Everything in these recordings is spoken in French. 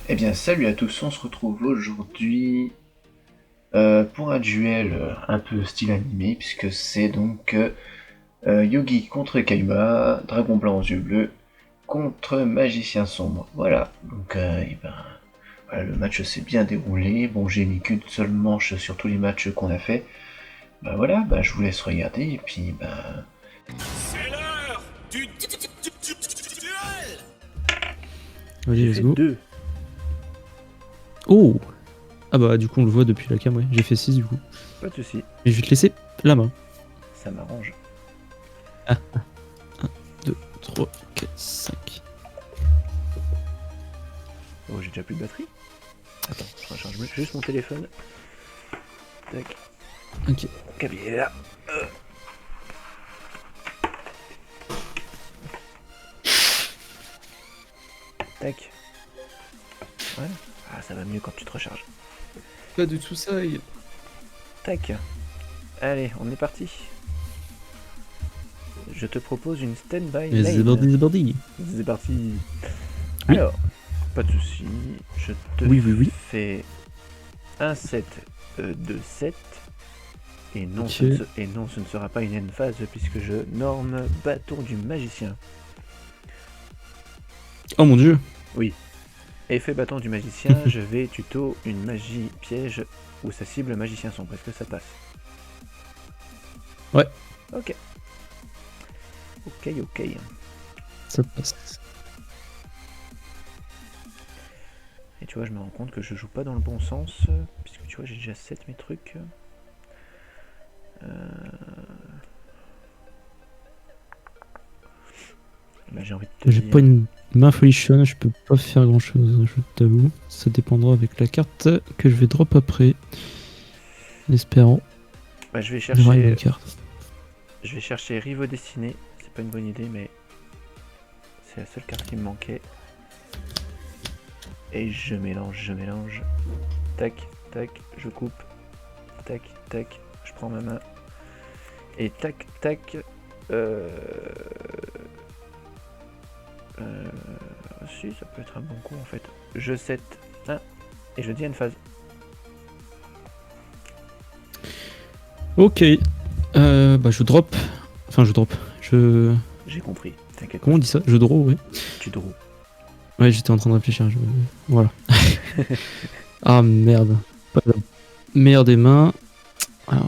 Eh bien, salut à tous, on se retrouve aujourd'hui pour un duel un peu style animé, puisque c'est donc Yogi contre Kaima, Dragon Blanc aux yeux bleus, contre Magicien Sombre. Voilà, donc voilà, le match s'est bien déroulé. Bon, j'ai mis qu'une seule manche sur tous les matchs qu'on a fait. Bah voilà, bah je vous laisse regarder, et puis bah... C'est l'heure du duel. Allez, J'ai let's fait go. 2. Oh! Ah bah du coup on le voit depuis la cam, ouais. J'ai fait 6 du coup. Pas de soucis, Mais je vais te laisser la main. ça m'arrange. Ah, 1, 2, 3, 4, 5. Oh, j'ai déjà plus de batterie. Attends, je recharge juste mon téléphone. Tac, Ok. câble est là. Tac. Ouais. Ah, ça va mieux quand tu te recharges. Pas du tout ça. Tac. Allez, on est parti. Je te propose une stand-by Mais c'est lane. bordi. C'est parti. Oui. Alors, pas de soucis. Je te Oui. fais un set de 7. Et non, Ok. ce ne sera pas une end-phase puisque je norme bâton du magicien. Oh mon dieu. Oui. Effet bâton du magicien, je vais tuto une magie piège où sa cible magicien sombre. Est-ce que ça passe? Ouais. Ok. Ok. Ça passe. Et tu vois, je me rends compte que je joue pas dans le bon sens, puisque tu vois, j'ai déjà 7 mes trucs. Bah, j'ai envie de te J'ai dire... pas une main folichonne, je peux pas faire grand chose, je t'avoue. Ça dépendra avec la carte que je vais drop après. En espérant Bah, je vais d'avoir une bonne chercher... carte. Je vais chercher Rivo Destiné. C'est pas une bonne idée, mais... c'est la seule carte qui me manquait. Et je mélange. Tac, je coupe. Tac, je prends ma main. Et tac. Si, ça peut être un bon coup en fait. Je set 1 et je dis une phase. Ok. Bah je drop. Enfin je drop. J'ai compris, t'inquiète pas. Comment on dit ça? Je draw, ouais. Tu draw. Ouais, j'étais en train de réfléchir. Voilà. Ah merde. Pas la meilleure des mains. Ah,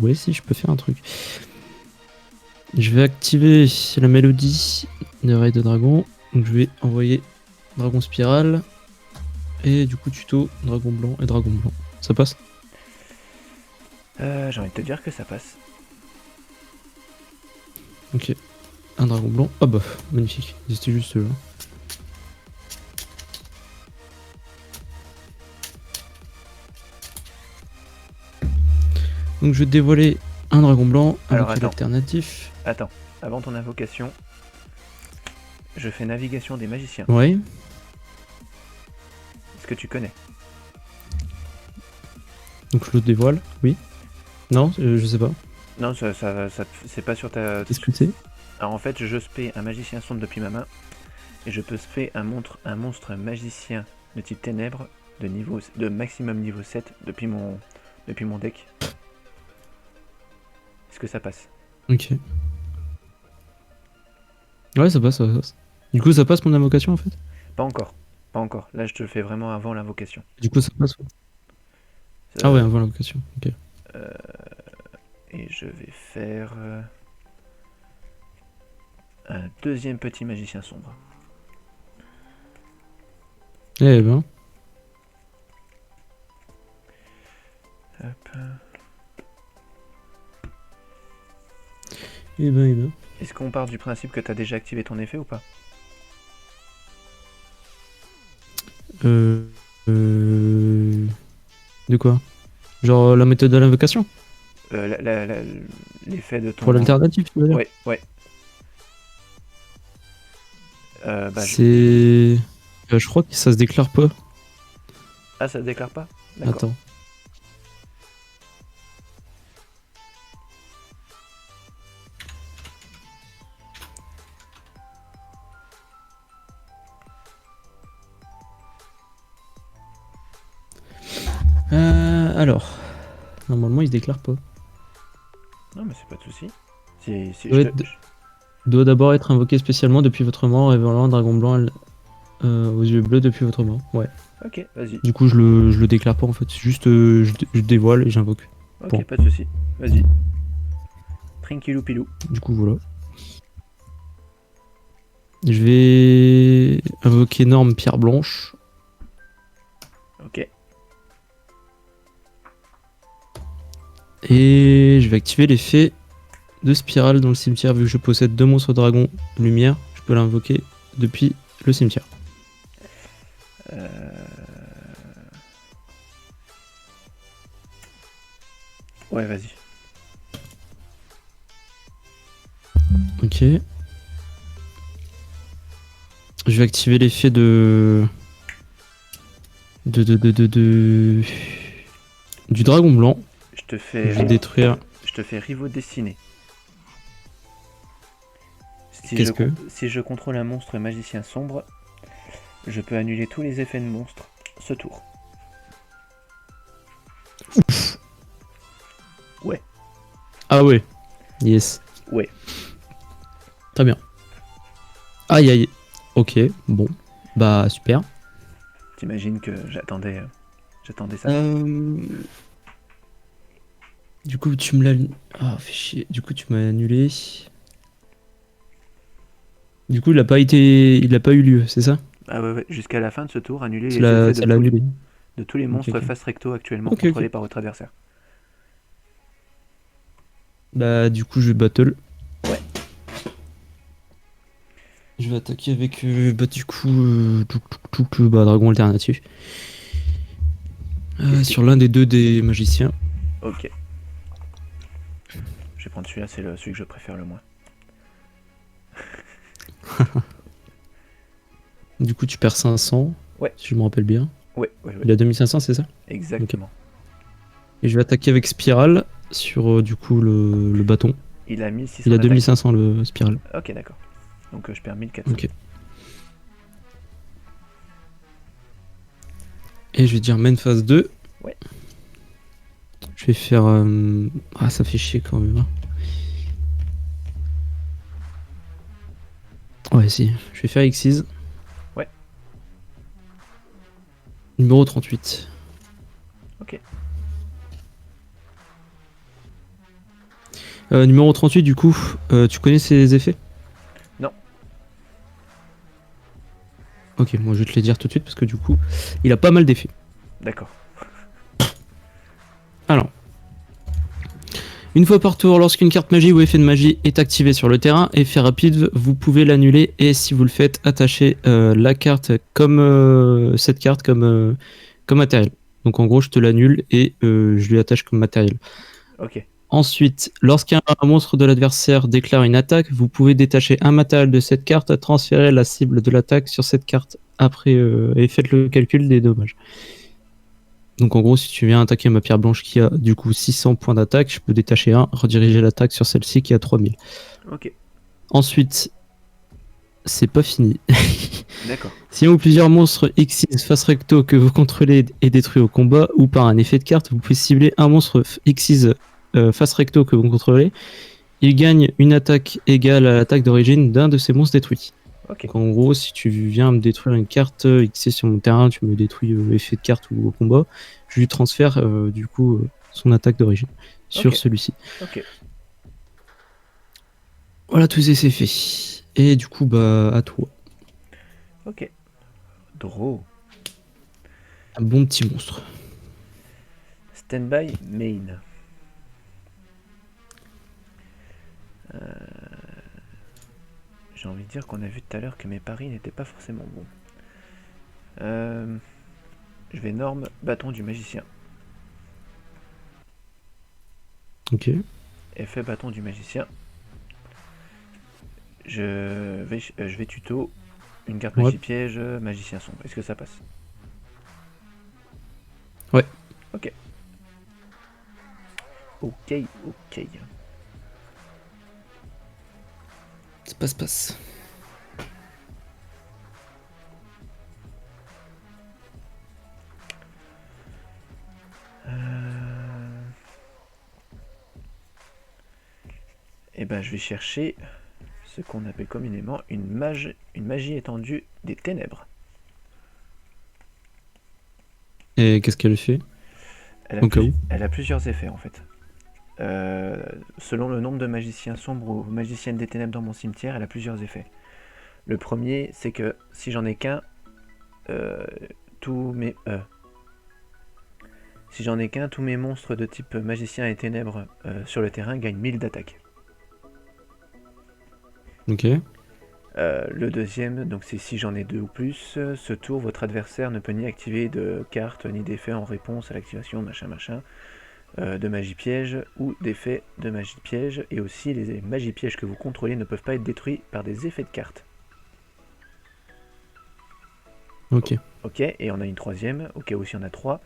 ouais, si je peux faire un truc. Je vais activer la mélodie de Raid de Dragon. Donc je vais envoyer Dragon Spirale. Et du coup tuto Dragon Blanc et Dragon Blanc. Ça passe? J'ai envie de te dire que ça passe. Ok. Un Dragon Blanc. Ah bah, magnifique. C'était juste là. Donc je vais dévoiler un Dragon Blanc Alors, avec attends. l'alternatif. Attends, avant ton invocation, je fais navigation des magiciens. Ouais. Est-ce que tu connais? Donc je le dévoile. Oui. Non, je sais pas. Non, c'est pas sur ta... Qu'est-ce que c'est? Alors en fait, je spé un magicien sombre depuis ma main. Et je peux spé un monstre magicien de type ténèbres de maximum niveau 7 depuis mon deck. Est-ce que ça passe? Ok. Ouais, ça passe, ça passe. Du coup, ça passe mon invocation en fait? Pas encore. Là, je te le fais vraiment avant l'invocation. Du coup, ça passe. Ouais. Ah ouais, avant l'invocation. Ok. Et je vais faire un deuxième petit magicien sombre. Eh ben. Hop. Eh ben. Est-ce qu'on part du principe que tu as déjà activé ton effet ou pas? Euh... euh, De quoi? Genre la méthode de l'invocation? L'effet de ton... Pour l'alternative, tu veux dire? Ouais. C'est... je crois que ça se déclare pas. Ah, ça se déclare pas? D'accord. Attends. Alors, normalement il se déclare pas. Non, mais c'est pas de souci. Si Ouais, je te- Doit d'abord être invoqué spécialement depuis votre mort, révélant un dragon blanc aux yeux bleus depuis votre mort. Ouais. Ok, vas-y. Du coup, je le déclare pas en fait. C'est juste, je dévoile et j'invoque. Ok, Bon. pas de souci. Vas-y. Tranquillou pilou. Du coup, voilà. Je vais invoquer énorme pierre blanche. Ok. Et je vais activer l'effet de spirale dans le cimetière. Vu que je possède 2 monstres dragons lumière, je peux l'invoquer depuis le cimetière. Euh... Ouais, vas-y. Ok. Je vais activer l'effet de... du dragon blanc. Je te fais, Je vais détruire. je te fais rivaux destiné. Qu'est-ce que Si je contrôle un monstre magicien sombre, je peux annuler tous les effets de monstre ce tour. Ouais. Ah ouais. Yes. Ouais. Très bien. Aïe aïe. Ok. Bon. Bah super. T'imagines que j'attendais ça. Du coup, tu me l'as... Ah, fait chier. Du coup, tu m'as annulé. Du coup, il a pas eu lieu, c'est ça? Ah ouais, jusqu'à la fin de ce tour, annuler Ça les effets l'a annulé. de tous les Ok, monstres ok. face recto actuellement Ok, contrôlés ok. par votre adversaire. Bah, du coup, je vais battle. Ouais. Je vais attaquer avec, bah, du coup, bah, dragon alternatif. Qu'est-ce qui... Sur l'un des deux des magiciens. Ok. Je vais prendre celui-là, c'est celui que je préfère le moins. Du coup, tu perds 500. Ouais. Si je me rappelle bien. Ouais. Il a 2500, c'est ça? Exactement. Et je vais attaquer avec spirale sur, du coup, le bâton. Il a 1600 Il a d'attaque. 2500 le spirale. Ok, d'accord. Donc je perds 1400. Ok. Et je vais dire main phase 2. Ouais. Je vais faire... Ah, ça fait chier quand même. Hein. Ouais, si. Je vais faire Xyz. Ouais. Numéro 38. Ok. Numéro 38, du coup, tu connais ses effets? Non. Ok, moi je vais te les dire tout de suite parce que du coup, il a pas mal d'effets. D'accord. Alors, une fois par tour, lorsqu'une carte magie ou effet de magie est activée sur le terrain, effet rapide, vous pouvez l'annuler et si vous le faites, attacher la carte comme cette carte comme matériel. Donc en gros, je te l'annule et je lui attache comme matériel. Ok. Ensuite, lorsqu'un monstre de l'adversaire déclare une attaque, vous pouvez détacher un matériel de cette carte, transférer la cible de l'attaque sur cette carte après et faites le calcul des dommages. Donc en gros, si tu viens attaquer ma pierre blanche qui a du coup 600 points d'attaque, je peux détacher un, rediriger l'attaque sur celle-ci qui a 3000. Ok. Ensuite, c'est pas fini. D'accord. Si un ou plusieurs monstres Xyz face recto que vous contrôlez est détruit au combat ou par un effet de carte, vous pouvez cibler un monstre Xyz face recto que vous contrôlez. Il gagne une attaque égale à l'attaque d'origine d'un de ces monstres détruits. Ok. Donc en gros, si tu viens me détruire une carte Xyz sur mon terrain, tu me détruis effet de carte ou au combat, je lui transfère du coup son attaque d'origine sur Ok. celui-ci. Ok. Voilà, tout ça c'est fait. Et du coup, bah à toi. Ok. Draw. Un bon petit monstre. Standby main. J'ai envie de dire qu'on a vu tout à l'heure que mes paris n'étaient pas forcément bons. Je vais norme bâton du magicien. Ok. Effet bâton du magicien. Je vais tuto une carte Ouais. magie piège, magicien sombre. Est-ce que ça passe? Ouais. Ok. Ok. Passe. Et ben je vais chercher ce qu'on appelle communément une magie étendue des ténèbres. Et qu'est-ce qu'elle fait? Elle a, Au cas où. elle a plusieurs effets en fait. Selon le nombre de magiciens sombres ou magiciennes des ténèbres dans mon cimetière, elle a plusieurs effets. Le premier, c'est que si j'en ai qu'un, tous mes monstres de type magicien et ténèbres sur le terrain gagnent 1000 d'attaque. Ok. Le deuxième, donc c'est si j'en ai 2 ou plus, ce tour, votre adversaire ne peut ni activer de cartes ni d'effets en réponse à l'activation machin de magie piège ou d'effets de magie piège, et aussi les magies pièges que vous contrôlez ne peuvent pas être détruits par des effets de cartes. Ok. Ok, et on a une troisième, au cas où il y en a 3.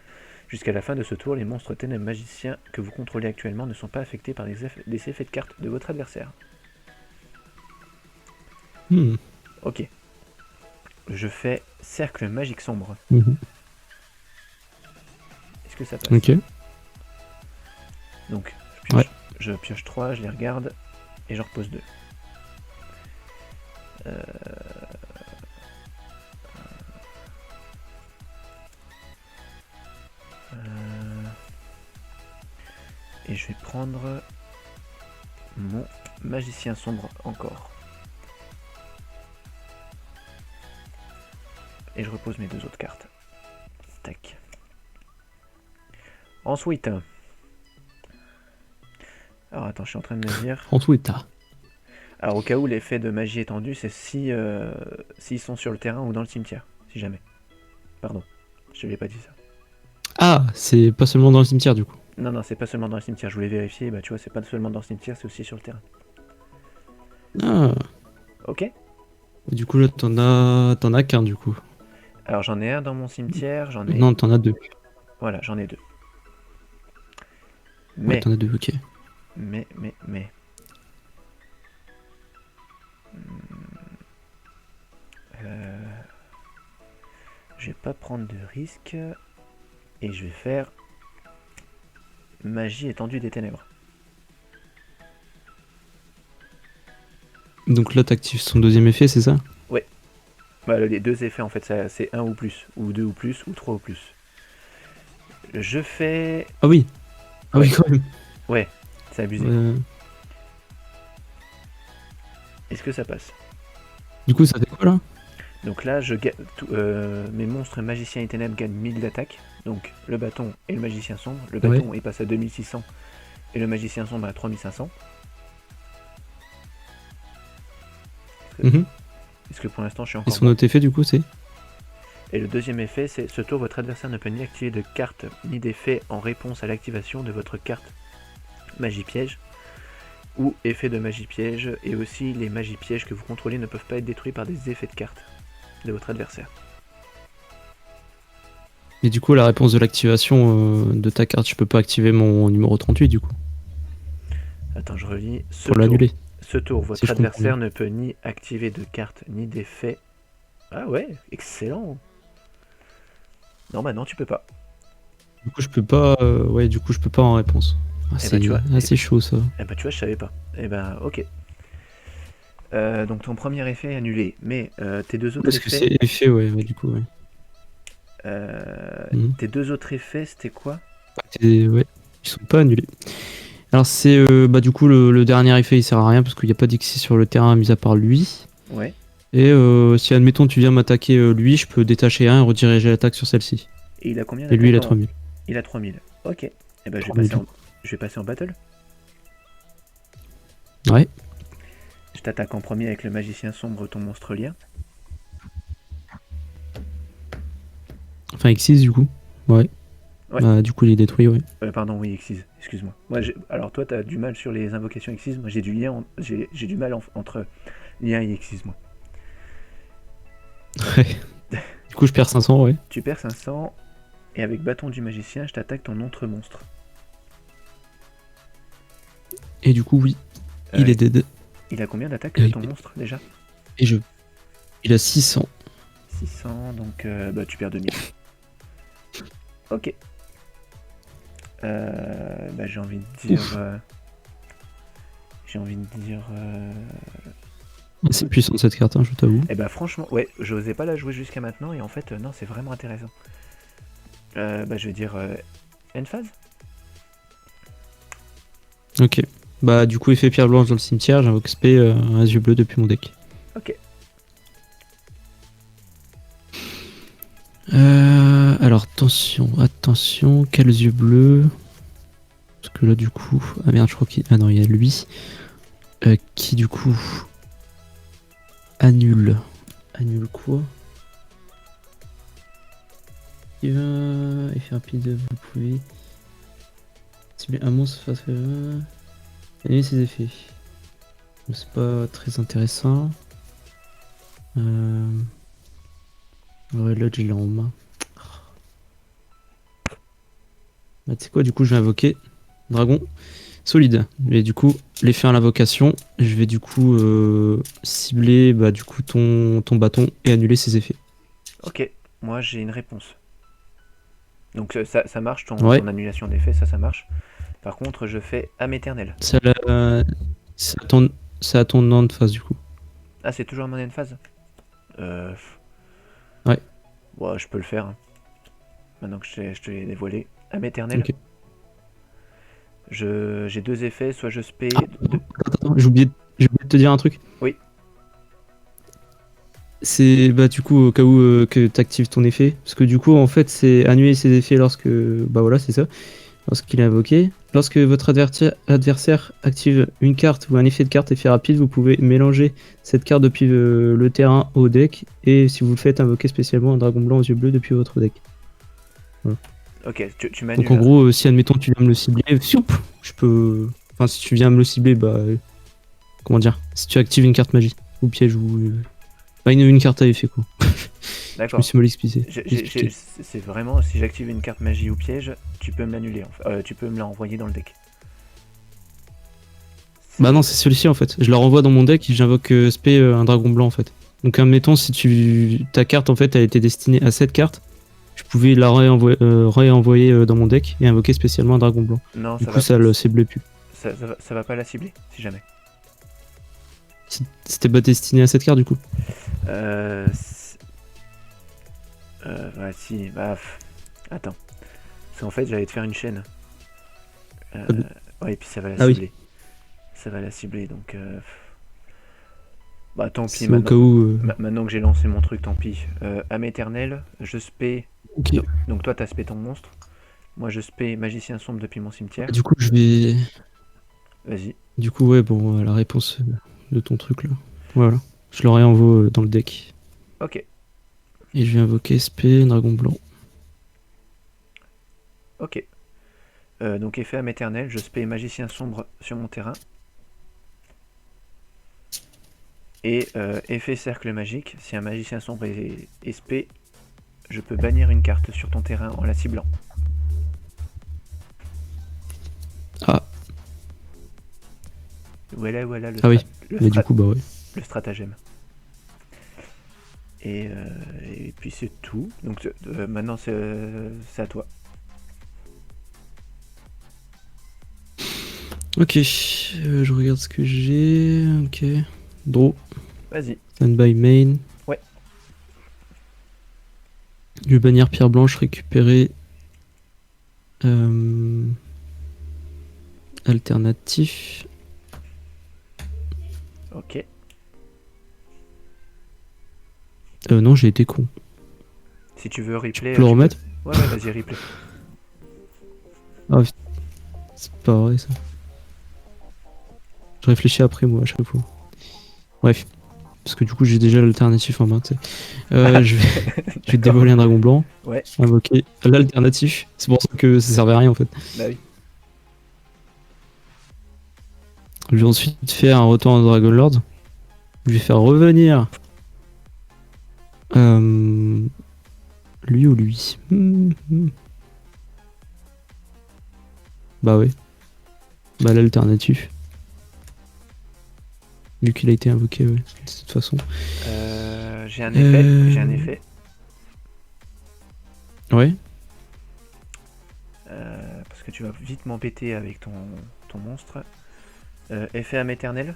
Jusqu'à la fin de ce tour, les monstres ténèbres magiciens que vous contrôlez actuellement ne sont pas affectés par des effets de cartes de votre adversaire. Ok. Je fais cercle magique sombre. Est-ce que ça passe? Ok. Donc, je pioche 3, je les regarde, et j'en repose 2. Et je vais prendre mon magicien sombre encore. Et je repose mes 2 autres cartes. Tac. Ensuite. Alors attends, je suis en train de me dire. Ensuite. Alors au cas où l'effet de magie étendue, c'est si s'ils sont sur le terrain ou dans le cimetière. Si jamais. Pardon, je te l'ai pas dit ça. Ah, c'est pas seulement dans le cimetière du coup. Non, c'est pas seulement dans le cimetière. Je voulais vérifier. Bah tu vois, c'est pas seulement dans le cimetière, c'est aussi sur le terrain. Ah. Ok. Et du coup là t'en as qu'un du coup. Alors j'en ai un dans mon cimetière, j'en ai... Non, t'en as 2. Voilà, j'en ai 2. Ouais, t'en as 2, ok. Mais... Je vais pas prendre de risque. Et je vais faire... Magie étendue des ténèbres. Donc là t'actives son deuxième effet, c'est ça? Ouais. Bah, les 2 effets en fait, c'est 1 ou plus, ou 2 ou plus, ou 3 ou plus. Je fais... Ah oui. Ah ouais. Oui quand même. Ouais, c'est abusé. Est-ce que ça passe? Du coup ça fait quoi là? Donc là, mes monstres magiciens et ténèbres gagnent 1000 d'attaque. Donc le bâton et le magicien sombre. Le bâton il passe à 2600 et le magicien sombre à 3500. Est-ce que pour l'instant je suis encore... Et son autre effet du coup c'est? Et le deuxième effet c'est: ce tour votre adversaire ne peut ni activer de carte ni d'effet en réponse à l'activation de votre carte magie piège ou effet de magie piège, et aussi les magies pièges que vous contrôlez ne peuvent pas être détruits par des effets de carte de votre adversaire. Et du coup la réponse de l'activation de ta carte, je peux pas activer mon numéro 38 du coup. Attends, je relis. Pour l'annuler. Ce tour, votre adversaire ne peut ni activer de carte ni d'effet. Ah ouais, excellent. Non, bah non, tu peux pas. Du coup je peux pas en réponse. Ah, c'est chaud ça. Eh bah tu vois, je savais pas. Eh bah ok. Donc ton premier effet est annulé, mais tes 2 autres Parce effets... que c'est effet, ouais, du coup, ouais. Tes 2 autres effets, c'était quoi? Ouais, ils sont pas annulés. Alors c'est, du coup, le dernier effet, il sert à rien parce qu'il n'y a pas d'XC sur le terrain, mis à part lui. Ouais. Et si, admettons, tu viens m'attaquer lui, je peux détacher un et rediriger l'attaque sur celle-ci. Et il a combien? Et lui, il a 3000. Il a 3000. Ok. Et bah je vais passer en battle. Ouais. Je t'attaque en premier avec le magicien sombre, ton monstre lien. Enfin, X6 du coup. Ouais. Bah, du coup, il est détruit, ouais. Pardon, oui, X6, excuse-moi. Alors toi, t'as du mal sur les invocations X6, moi j'ai du mal entre lien et X6, moi. Ouais. Du coup, je perds 500, ouais. Tu perds 500, et avec bâton du magicien, je t'attaque ton autre monstre. Et du coup, oui, il est dead. Il a combien d'attaque ton monstre déjà? Il a 600. 600, donc tu perds 2000. Ok. J'ai envie de dire... j'ai envie de dire... C'est puissant cette carte, hein, je t'avoue. Eh bah franchement, ouais, j'osais pas la jouer jusqu'à maintenant, et en fait, non, c'est vraiment intéressant. Bah je vais dire End-Phase. Ok. Bah du coup effet pierre blanche dans le cimetière, j'invoque SP un yeux bleu depuis mon deck. Ok. Alors attention, quels yeux bleus? Parce que là du coup... Ah merde, je crois qu'il... Ah non, il y a lui. Qui du coup... Annule. Annule quoi? Effet rapide, vous pouvez... Cibler un monstre face à... Annuler ses effets. C'est pas très intéressant. Ouais, là j'ai en main. Bah, tu sais quoi, du coup je vais invoquer Dragon solide. Et du coup, l'effet à l'invocation, je vais du coup cibler bah, du coup ton bâton et annuler ses effets. Ok, moi j'ai une réponse. Donc ça marche, Ouais. ton annulation d'effet, ça marche. Par contre, je fais âme éternelle. C'est à ton nom de phase du coup. Ah, c'est toujours mon phase. Ouais. Bon, je peux le faire. Hein. Maintenant que je te l'ai dévoilé. Âme éternelle. Ok. J'ai deux effets, soit je spé... Attends, j'ai oublié de te dire un truc. Oui. C'est bah du coup au cas où que tu actives ton effet. Parce que du coup en fait c'est annuler ses effets lorsque... Bah voilà c'est ça. Lorsqu'il est invoqué. Lorsque votre adversaire active une carte ou un effet de carte effet rapide, vous pouvez mélanger cette carte depuis le terrain au deck. Et si vous le faites invoquer spécialement un dragon blanc aux yeux bleus depuis votre deck. Voilà. Ok, tu m'annules. Donc en gros, si admettons tu viens me le cibler, je peux... Enfin si tu viens me le cibler, bah... comment dire? Si tu actives une carte magie, ou piège, ou... Bah une carte à effet quoi. Je me D'accord. suis mal expliqué. C'est vraiment, si j'active une carte magie ou piège, tu peux me l'annuler. Tu peux me la renvoyer dans le deck. Bah non, c'est celui-ci en fait. Je la renvoie dans mon deck et j'invoque SP un dragon blanc en fait. Donc admettons si ta carte en fait a été destinée à cette carte, je pouvais la réenvoyer dans mon deck et invoquer spécialement un dragon blanc. Non, Du coup ça le cible plus. ça va pas la cibler, si jamais. C'était pas destiné à cette carte du coup. Ouais, si, bah... Attends. Parce qu'en fait, j'allais te faire une chaîne. Ouais, et puis ça va la Ah oui. cibler. Ça va la cibler, donc... Bah tant pis, C'est au cas où... maintenant que j'ai lancé mon truc, tant pis. Âme éternelle, je spé... Ok. Donc toi, t'as spé ton monstre. Moi, je spé magicien sombre depuis mon cimetière. Du coup je vais... Vas-y. Du coup ouais bon la réponse de ton truc là. Voilà. Je le réenvoie dans le deck. Ok. Et je vais invoquer SP, dragon blanc. Ok. Donc effet âme éternelle, je spé magicien sombre sur mon terrain. Et effet cercle magique, si un magicien sombre est spé, je peux bannir une carte sur ton terrain en la ciblant. Ah. Voilà, Ah oui. Mais du coup bah ouais. le stratagème. Et puis c'est tout. Donc maintenant c'est à toi. Ok, je regarde ce que j'ai. Ok. Draw. Vas-y. Standby main. Ouais. Je vais bannir pierre blanche, récupérer. Alternatif. Ok. Non, j'ai été con. Si tu veux replay. Tu peux le remettre? Ouais, vas-y, replay. Ah, c'est pas vrai ça. Je réfléchis après moi à chaque fois. Bref. Parce que du coup j'ai déjà l'alternatif en main. Je vais dévoiler un dragon blanc. Ouais. Invoquer l'alternatif. C'est pour ça que ça servait à rien en fait. Bah oui. Je vais ensuite faire un retour en Dragon Lord. Je vais faire revenir lui ou lui. Bah ouais. Bah l'alternatif. Vu qu'il a été invoqué, ouais, de toute façon. J'ai un effet. Ouais. Parce que tu vas vite m'embêter avec ton monstre. Effet âme éternelle.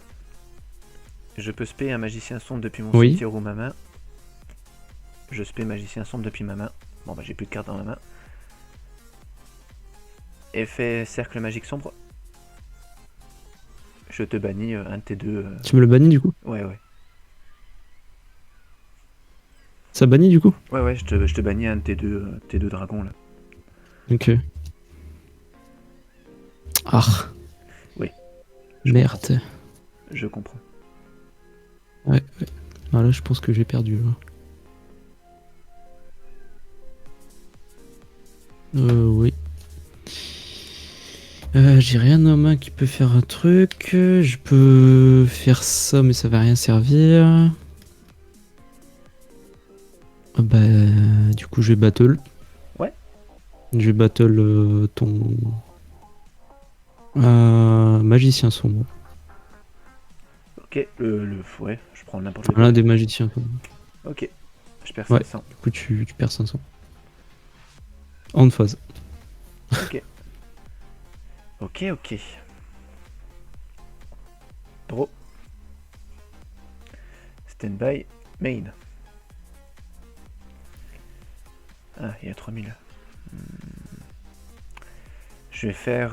Je peux spé un magicien sombre depuis mon Oui. cimetière ou ma main. Je spé magicien sombre depuis ma main. Bon bah j'ai plus de cartes dans ma main. Effet cercle magique sombre. Je te bannis un de tes deux. Tu me le bannis du coup? Ouais, ouais. Ça bannit du coup? Ouais, ouais, je te bannis un de tes deux dragons là. Ok. Ah. Oui. Merde. Je comprends. Ouais. Ah, là, je pense que j'ai perdu. Là. Oui. J'ai rien en main qui peut faire un truc. Je peux faire ça, mais ça va rien servir. Bah, du coup, je vais battle. Ouais. Je vais battle ton magicien sombre. Ok, ouais, je prends n'importe lequel. L'un des magiciens. Quoi. Ok, je perds Ouais. 500. Du coup, tu perds 500. En phase. Ok. Ok, ok. Draw. Standby. Main. Ah, il y a 3000. Je vais faire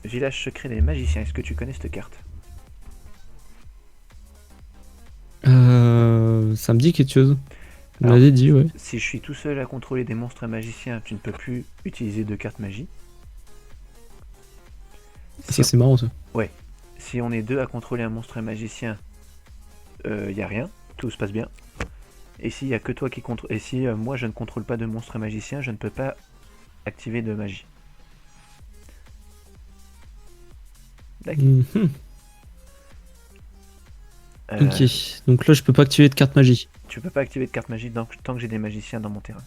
Village secret des magiciens. Est-ce que tu connais cette carte? Ça me dit quelque chose. Vous Alors, m'avez dit, ouais. Si je suis tout seul à contrôler des monstres magiciens, tu ne peux plus utiliser de cartes magie. Ça, c'est marrant, ça. Si on est deux à contrôler un monstre magicien, y a rien, tout se passe bien. Et s'il y a que toi qui contrôle, et si moi je ne contrôle pas de monstre magicien, je ne peux pas activer de magie. D'accord. Mhm. Euh, Ok, donc là je peux pas activer de carte magie. Tu peux pas activer de carte magie tant que j'ai des magiciens dans mon terrain.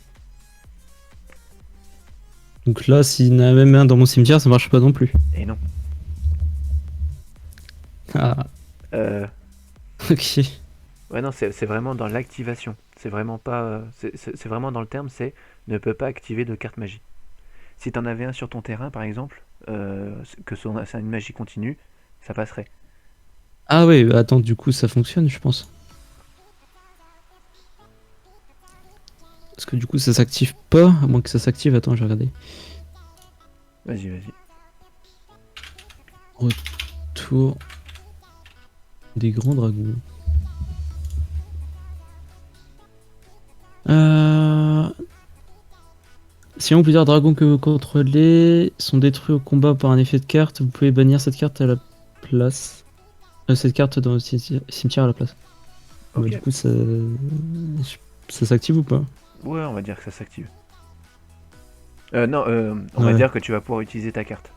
Donc là, s'il y en a même un dans mon cimetière, ça marche pas non plus. Et non. Ah, Euh, ok. ouais non, c'est vraiment dans l'activation. C'est vraiment pas, c'est vraiment dans le terme, c'est ne peut pas activer de carte magie. Si t'en avais un sur ton terrain par exemple, que c'est une magie continue, ça passerait. Ah ouais, bah attends, du coup ça fonctionne, je pense. Parce que du coup ça s'active pas, à moins que ça s'active. Attends, je vais regarder. Vas-y, vas-y. Tour des grands dragons. Si plusieurs dragons que vous contrôlez sont détruits au combat par un effet de carte, vous pouvez bannir cette carte à la place. Cette carte dans le cimetière à la place. Ok. Bah, du coup, ça s'active ou pas? Ouais, on va dire que ça s'active. Non, on va Ouais. dire que tu vas pouvoir utiliser ta carte.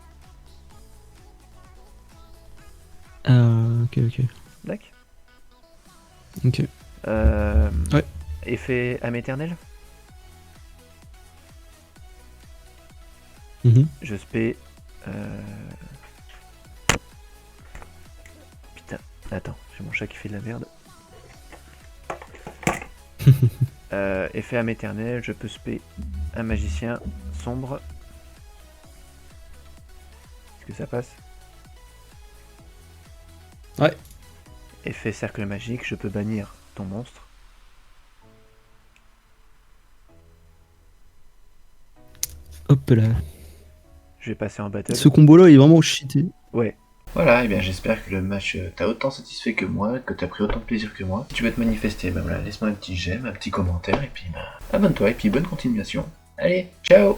Ok, ok. D'accord. Ok. Ouais. Effet âme éternelle. Mhm. Je spé. Putain, attends, j'ai mon chat qui fait de la merde. Effet âme éternelle, je peux spé un magicien sombre. Est-ce que ça passe? Ouais. Effet cercle magique, je peux bannir ton monstre. Hop là. Je vais passer en battle. Ce combo là il est vraiment cheaté. Ouais. Voilà, et bien j'espère que le match t'a autant satisfait que moi, que t'as pris autant de plaisir que moi. Si tu veux te manifester, ben voilà, laisse-moi un petit j'aime, un petit commentaire, et puis ben, abonne-toi, et puis bonne continuation. Allez, ciao!